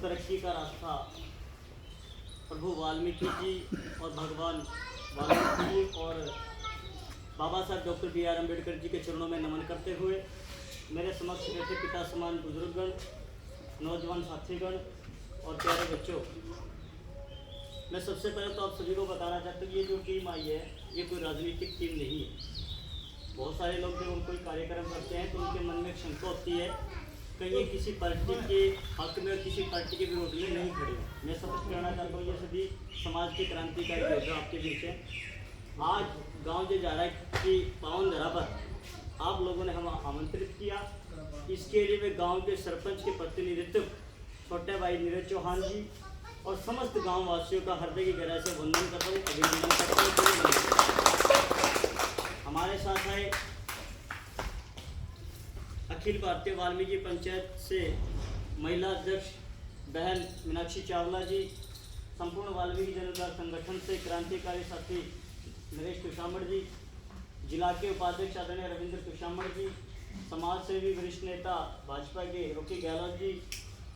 तरक्की का रास्ता प्रभु वाल्मीकि जी और भगवान वाल्मीकि जी और बाबा साहब डॉक्टर B.R. अम्बेडकर जी के चरणों में नमन करते हुए मेरे समक्ष बैठे पिता समान बुजुर्गगण, नौजवान साथीगण और प्यारे बच्चों, मैं सबसे पहले तो आप सभी को बताना चाहता हूँ ये जो टीम आई है ये कोई राजनीतिक टीम नहीं है। बहुत सारे लोग जब कोई कार्यक्रम करते हैं तो उनके मन में एक शंका होती है कहीं किसी पार्टी के हक में और किसी पार्टी के विरोध में नहीं खड़े। मैं शपथ करना चाहता हूँ ये सभी समाज की क्रांतिकारी योद्धा आपके बीच है। आज गांव जो जा रहा है कि पावन धरा पर आप लोगों ने हम आमंत्रित किया, इसके लिए मैं गांव के सरपंच के प्रतिनिधित्व छोटे भाई नीरज चौहान जी और समस्त गांव वासियों का हृदय की गहराई से वंदन करता हूँ, अभिनंदन करता हूँ। हमारे साथ है अखिल भारतीय वाल्मीकि पंचायत से महिला अध्यक्ष बहन मीनाक्षी चावला जी, संपूर्ण वाल्मीकि जनता संगठन से क्रांतिकारी साथी नरेश कुशामड़ जी, जिला के उपाध्यक्ष आदरणीय रविंद्र कुशामड़ जी, समाज सेवी वरिष्ठ नेता भाजपा के रोकी गहलोत जी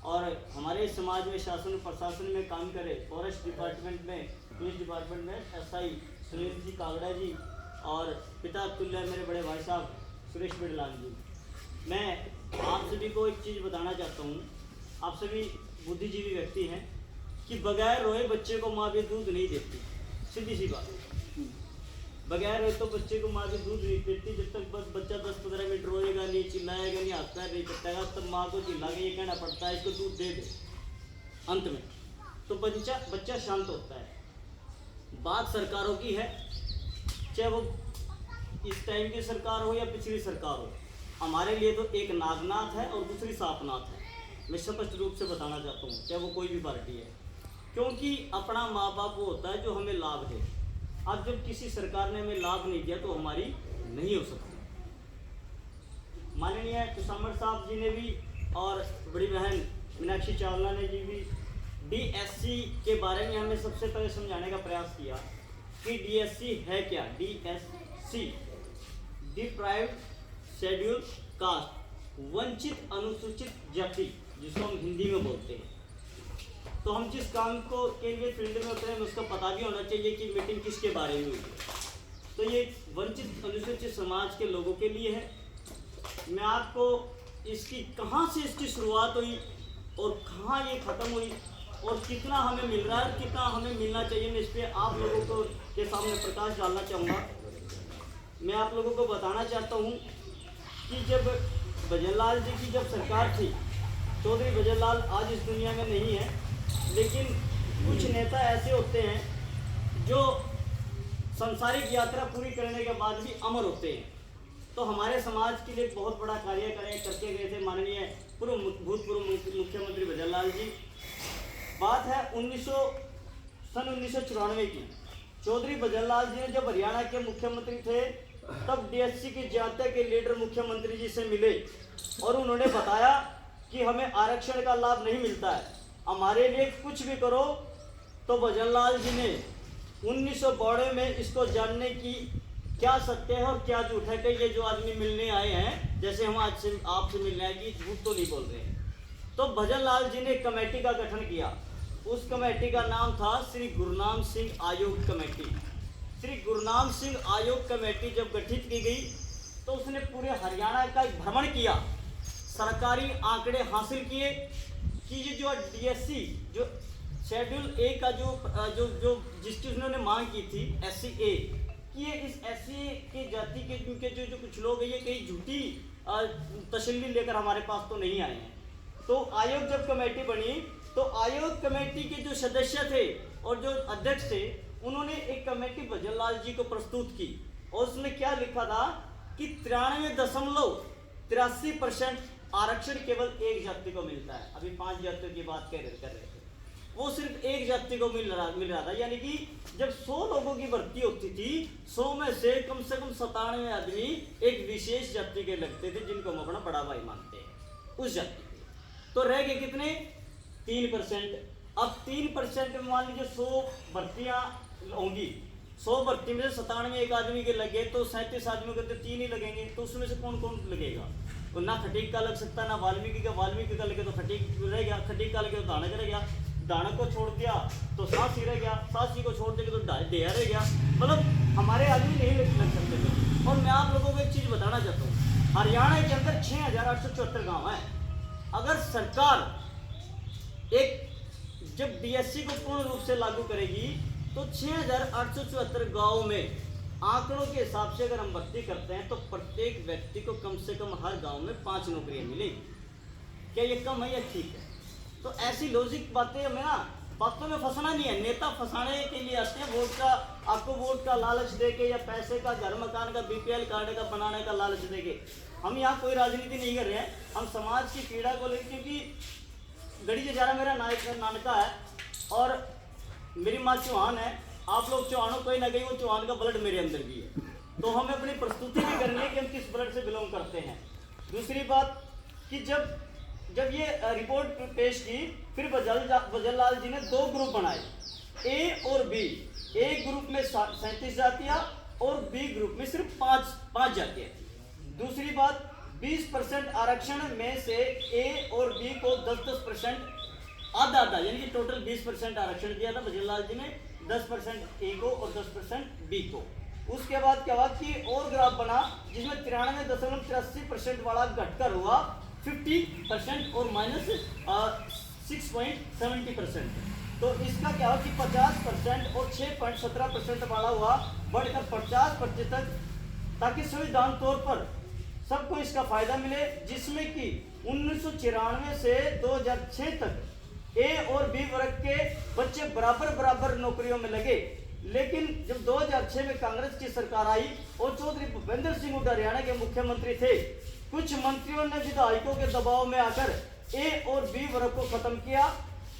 और हमारे समाज में शासन प्रशासन में काम करे फॉरेस्ट डिपार्टमेंट में, पुलिस डिपार्टमेंट में SI सुनील जी कागड़ा जी और पिता तुल्य मेरे बड़े भाई साहब सुरेश बिड़लाल जी। मैं आप सभी को एक चीज़ बताना चाहता हूँ, आप सभी बुद्धिजीवी व्यक्ति हैं कि बगैर रोए बच्चे को माँ भी दूध नहीं देती, सीधी सी बात। बगैर रोए तो बच्चे को माँ भी दूध नहीं देती। जब तक बस बच्चा 10-15 मिनट रोएगा नहीं, चिल्लाएगा नहीं, हाथ पैर नहीं करता तब माँ को चिल्ला के ये कहना पड़ता है इसको दूध दे दे। अंत में तो बच्चा शांत होता है। बात सरकारों की है, चाहे वो इस टाइम की सरकार हो या पिछली सरकार हो, हमारे लिए तो एक नागनाथ है और दूसरी सापनाथ है। मैं स्पष्ट रूप से बताना चाहता हूँ, चाहे वो कोई भी पार्टी है, क्योंकि अपना माँ बाप वो होता है जो हमें लाभ दे। अब जब किसी सरकार ने हमें लाभ नहीं दिया तो हमारी नहीं हो सकती। माननीय कुशामड़ साहब जी ने भी और बड़ी बहन मीनाक्षी चावला ने जी भी DSC के बारे में हमें सबसे पहले समझाने का प्रयास किया कि DSC है क्या। DSC डिप्राइव्ड शेड्यूल कास्ट, वंचित अनुसूचित जाति, जिसको हम हिंदी में बोलते हैं। तो हम जिस काम को के लिए फील्ड में होते हैं हमें उसका पता भी होना चाहिए कि मीटिंग किसके बारे में हुई है। तो ये वंचित अनुसूचित समाज के लोगों के लिए है। मैं आपको इसकी कहाँ से इसकी शुरुआत हुई और कहाँ ये ख़त्म हुई और कितना हमें मिल रहा है, कितना हमें मिलना चाहिए, मैं इस पर आप लोगों को के सामने प्रकाश डालना चाहूँगा। मैं आप लोगों को बताना चाहता हूँ कि जब भजनलाल जी की जब सरकार थी, चौधरी भजनलाल आज इस दुनिया में नहीं है, लेकिन कुछ नेता ऐसे होते हैं जो सांसारिक यात्रा पूरी करने के बाद भी अमर होते हैं। तो हमारे समाज के लिए बहुत बड़ा कार्य करके गए थे माननीय भूतपूर्व मुख्यमंत्री भजनलाल जी। बात है 1994 की। चौधरी भजनलाल जी ने जब हरियाणा के मुख्यमंत्री थे तब DSC की जनता के लीडर मुख्यमंत्री जी से मिले और उन्होंने बताया कि हमें आरक्षण का लाभ नहीं मिलता है, हमारे लिए कुछ भी करो। तो भजनलाल जी ने 1992 में इसको जानने की क्या सत्य है और क्या झूठ है कि ये जो आदमी मिलने आए हैं, जैसे हम आज से आपसे मिलने आए कि झूठ तो नहीं बोल रहे हैं। तो भजनलाल जी ने कमेटी का गठन किया। उस कमेटी का नाम था श्री गुरनाम सिंह आयोग कमेटी। श्री गुरनाम सिंह आयोग कमेटी जब गठित की गई तो उसने पूरे हरियाणा का एक भ्रमण किया, सरकारी आंकड़े हासिल किए कि ये जो DSC जो शेड्यूल A का जो जिसकी उन्होंने मांग की थी SCA कि ये इस SCA के जाति के क्योंकि जो कुछ लोग हैं ये कहीं झूठी तसल्ली लेकर हमारे पास तो नहीं आए हैं। तो आयोग जब कमेटी बनी तो आयोग कमेटी के जो सदस्य थे और जो अध्यक्ष थे उन्होंने एक कमेटी भजनलाल जी को प्रस्तुत की और उसमें क्या लिखा था कि 93.83% आरक्षण केवल एक जाति को मिलता है। अभी 5 जातियों की बात कर रहे थे, वो सिर्फ एक जाति को मिल रहा था। यानी कि जब 100 लोगों की भर्ती होती थी, 100 में से कम 97 आदमी एक विशेष जाति के लगते थे जिनको हम अपना बड़ा भाई मानते हैं उस जाति के। तो रह गए कितने? 3%। अब 3% में मान लीजिए 100 भर्तियाँ होंगी, 100 भर्ती में से 97 एक आदमी के लगे तो 37 आदमियों के तो 3 ही लगेंगे। तो उसमें से कौन कौन लगेगा? और ना खटीक का लग सकता ना वाल्मीकि का लगे तो खटीक रह गया, खटीक का लगे तो दानक रह गया, दानक को छोड़ दिया तो सासी रह गया, सासी को छोड़ देगा तो डेया रह गया। मतलब हमारे आदमी नहीं लग सकते थे। और मैं आप लोगों को एक चीज़ बताना चाहता हूँ, हरियाणा के अंदर 6,874 गाँव हैं। अगर सरकार एक जब डीएससी को पूर्ण रूप से लागू करेगी तो 6,874 गाँव में आंकड़ों के हिसाब से अगर हम भर्ती करते हैं तो प्रत्येक व्यक्ति को कम से कम हर गांव में 5 नौकरियां मिलेगी। क्या ये कम है या ठीक है? तो ऐसी लॉजिक बातें हमें ना बातों में फंसना नहीं है। नेता फंसाने के लिए आते हैं, वोट का आपको वोट का लालच देके या पैसे का, घर मकान का, बीपीएल कार्ड का बनाने का लालच देके। हम यहाँ कोई राजनीति नहीं कर रहे हैं, हम समाज की पीड़ा को लेकर, क्योंकि गढ़ी जजारा मेरा नानका है और मेरी माँ चौहान है। आप लोग चौहान हो, कोई ना कहीं वो चौहान का ब्लड मेरे अंदर भी है, तो हमें अपनी प्रस्तुति भी करनी है कि हम किस ब्लड से बिलोंग करते हैं। दूसरी बात कि जब ये रिपोर्ट पेश की, फिर बजरलाल जी ने 2 ग्रुप बनाए, ए और बी। ए ग्रुप में 37 जातियां और बी ग्रुप में सिर्फ 5 जातियां। दूसरी बात, 20% आरक्षण में से ए और बी को 10% आधा यानी कि टोटल 20% आरक्षण दिया था बजरलाल जी ने, 10% ए को और 10% बी को। उसके बाद क्या हुआ कि और ग्राफ बना जिसमें 93.83% वाला घटकर हुआ 50% और -6.70%। तो इसका क्या हुआ कि 50% और 6.17% वाला हुआ बढ़कर 50% ताकि संविधान तौर पर सबको इसका फायदा मिले, जिसमें कि 1994 से 2006 तक ए और बी वर्ग के बच्चे बराबर नौकरियों में लगे। लेकिन जब 2006 में कांग्रेस की सरकार आई और चौधरी भूपेंद्र सिंह हुड्डा हरियाणा के मुख्यमंत्री थे, कुछ मंत्रियों ने विधायकों के दबाव में आकर ए और बी वर्ग को खत्म किया,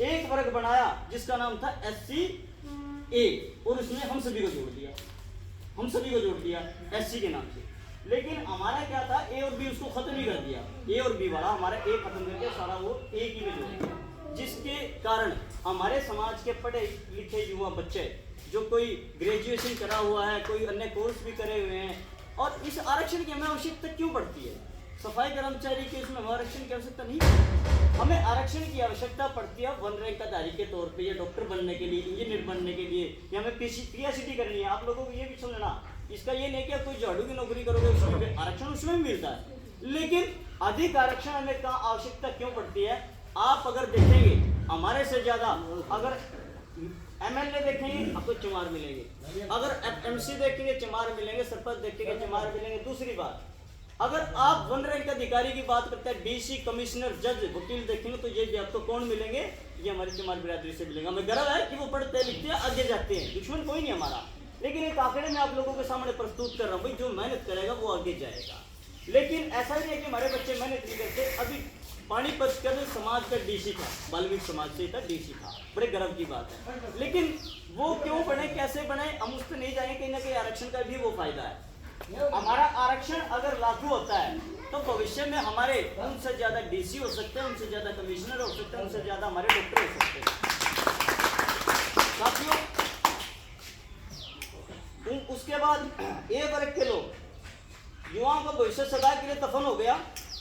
एक वर्ग बनाया जिसका नाम था SC A, और उसने हम सभी को जोड़ दिया SC के नाम से। लेकिन हमारा क्या था, ए और बी उसको खत्म ही कर दिया, ए और बी वाला हमारा ए खत्म करके सारा वो एक ही में जोड़ दिया, जिसके कारण हमारे समाज के पढ़े लिखे युवा बच्चे जो कोई ग्रेजुएशन करा हुआ है, कोई अन्य कोर्स भी करे हुए हैं, और इस आरक्षण की हमें आवश्यकता क्यों पड़ती है? सफाई कर्मचारी के इसमें आरक्षण की आवश्यकता नहीं पड़ती। हमें आरक्षण की आवश्यकता पड़ती है 1 रैंक अधिकारी के तौर पे, या डॉक्टर बनने के लिए, इंजीनियर बनने के लिए, या हमें पीएचडी करनी है। आप लोगों को ये भी समझना, इसका ये नहीं कि कोई झाड़ू की नौकरी करोगे उसमें आरक्षण उसमें भी मिलता है, लेकिन अधिक आरक्षण हमें कहाँ आवश्यकता क्यों पड़ती है? आप अगर देखेंगे हमारे से ज्यादा अगर एमएलए देखेंगे आपको चमार मिलेंगे, अगर एमसी देखेंगे चमार मिलेंगे, सरपंच देखेंगे चमार मिलेंगे। दूसरी बात, अगर आप 1 रैंक अधिकारी की बात करते हैं, डीसी, कमिश्नर, जज, वकील देखेंगे तो ये भी आपको कौन मिलेंगे? ये हमारी चमार बिरादरी से मिलेंगे। हमें गर्व है कि वो पढ़ते लिखते हैं, आगे जाते हैं, दुश्मन कोई नहीं हमारा। लेकिन एक आंकड़े में आप लोगों के सामने प्रस्तुत कर रहा हूँ, भाई जो मेहनत करेगा वो आगे जाएगा। लेकिन ऐसा नहीं है कि हमारे बच्चे मेहनत नहीं करते। अभी पानीपत का जो समाज का डीसी था, वाल्मीकि समाज से था, डीसी था, बड़े गर्व की बात है। लेकिन वो क्यों बने, कैसे बने, हम उस पर नहीं जाएंगे। कहीं ना कहीं आरक्षण का भी वो फायदा है। हमारा आरक्षण अगर लागू होता है तो भविष्य में हमारे उनसे ज्यादा डीसी हो सकते हैं, उनसे ज्यादा कमिश्नर हो सकते हैं, उनसे ज्यादा हमारे डॉक्टर हो सकते हैं। साथियों, उसके बाद ए वर्ग के लोग, युवाओं का भविष्य सदा के लिए दफन हो गया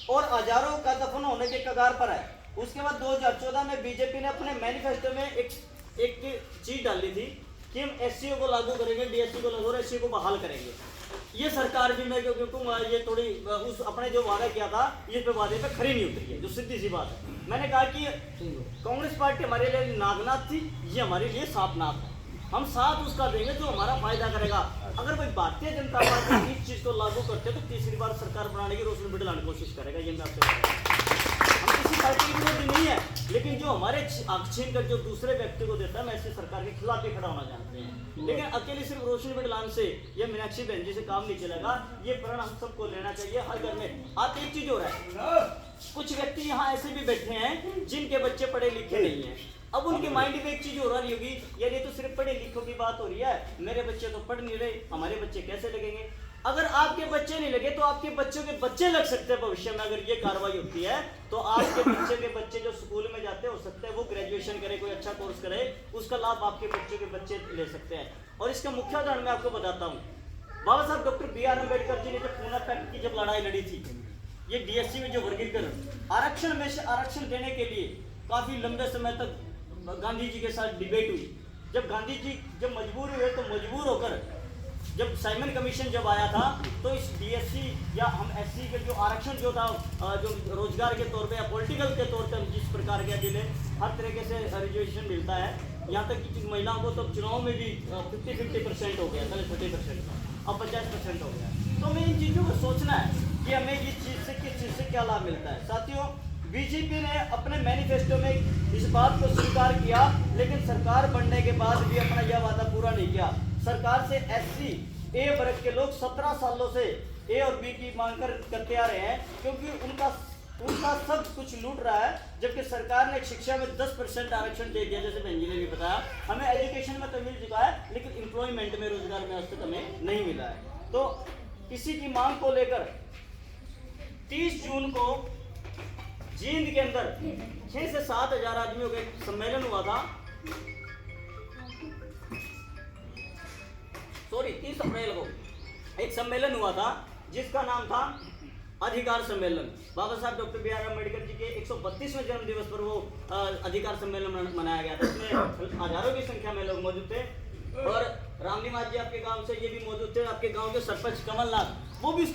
और हजारों का दफन होने के कगार पर है। उसके बाद 2014 में बीजेपी ने अपने मैनिफेस्टो में एक चीज डाली थी कि हम एससी को लागू करेंगे, डीएससी को लागू और एससी को बहाल करेंगे। ये सरकार भी मैं क्योंकि ये थोड़ी उस अपने जो वादा किया था ये पे वादे पे खरी नहीं उतरी है, जो सीधी सी बात है। मैंने कहा कि कांग्रेस पार्टी हमारे लिए नागनाथ थी, ये हमारे लिए सांपनाथ है। हम साथ उसका देंगे जो हमारा फायदा करेगा। अगर कोई भारतीय जनता पार्टी इस चीज को लागू करते तो तीसरी बार सरकार बनाने की रोशनी बिठलाने की कोशिश करेगा। ये मैं आपसे हम किसी पार्टी की विरोधी नहीं है, लेकिन जो हमारे छीन कर जो दूसरे व्यक्ति को देता है, मैं ऐसे सरकार के खिलाफ ही खड़ा होना जानते हैं। लेकिन अकेले सिर्फ रोशनी बिठलाने से या मीनाक्षी बहन जी से काम नहीं चलेगा। ये प्रण हम सबको लेना चाहिए हर घर में। आप एक चीज हो रहा है, कुछ व्यक्ति यहाँ ऐसे भी बैठे हैं जिनके बच्चे पढ़े लिखे नहीं है। अब उनके माइंड में एक चीज हो रही होगी, यार ये तो सिर्फ पढ़े लिखों की बात हो रही है, मेरे बच्चे तो पढ़ नहीं रहे, हमारे बच्चे कैसे लगेंगे? अगर आपके बच्चे नहीं लगे तो आपके बच्चों के बच्चे लग सकते हैं भविष्य में। अगर ये कार्रवाई होती है तो आपके बच्चे के बच्चे जो स्कूल में जाते हो सकते हैं वो ग्रेजुएशन करे, कोई अच्छा कोर्स करे, उसका लाभ आपके बच्चों के बच्चे ले सकते हैं। और इसका मुख्य उदाहरण मैं आपको बताता हूँ। बाबा साहब डॉक्टर BR अम्बेडकर जी ने जब पूना पैक्ट की जब लड़ाई लड़ी थी, ये डीएससी में जो वर्गीकरण आरक्षण में से आरक्षण देने के लिए काफी लंबे समय तक गांधी जी के साथ डिबेट हुई। जब गांधी जी जब मजबूर हुए तो मजबूर होकर जब साइमन कमीशन जब आया था तो इस डीएससी या हम एससी के जो आरक्षण जो था जो रोजगार के तौर पे या पॉलिटिकल के तौर पे जिस प्रकार के जिले हर तरीके से रिजर्वेशन मिलता है, यहाँ तक कि महिलाओं को तो चुनाव में भी 50-50% हो गया, पहले 30% अब 50% हो गया। तो हमें इन चीज़ों को सोचना है कि हमें ये चीज़ से किस चीज़ से क्या लाभ मिलता है। साथियों, बीजेपी ने अपने मैनिफेस्टो में इस बात को स्वीकार किया, लेकिन सरकार बनने के बाद भी अपना यह वादा पूरा नहीं किया। सरकार से एससी ए वर्ग के लोग 17 सालों से ए और बी की मांग करते आ रहे हैं, क्योंकि उनका सब कुछ लूट रहा है। जबकि सरकार ने शिक्षा में 10% आरक्षण दे दिया, जैसे बहन जी ने भी बताया। हमें एजुकेशन में तो मिल चुका है, लेकिन एम्प्लॉयमेंट में, रोजगार में आज तक हमें नहीं मिला है। तो इसी की मांग को लेकर 30 जून को जींद के अंदर 6 से 7 हजार आदमियों का एक सम्मेलन हुआ था। 30 अप्रैल को एक सम्मेलन हुआ था जिसका नाम था अधिकार सम्मेलन। बाबा साहब doctor B are Ambedkar ji के 132वें जन्म दिवस पर वो अधिकार सम्मेलन मनाया गया था। इसमें हजारों की संख्या में लोग मौजूद थे और रामनिवास जी आपके गांव से ये भी मौजूद थे। आपके गांव के सरपंच कमलनाथ वो भी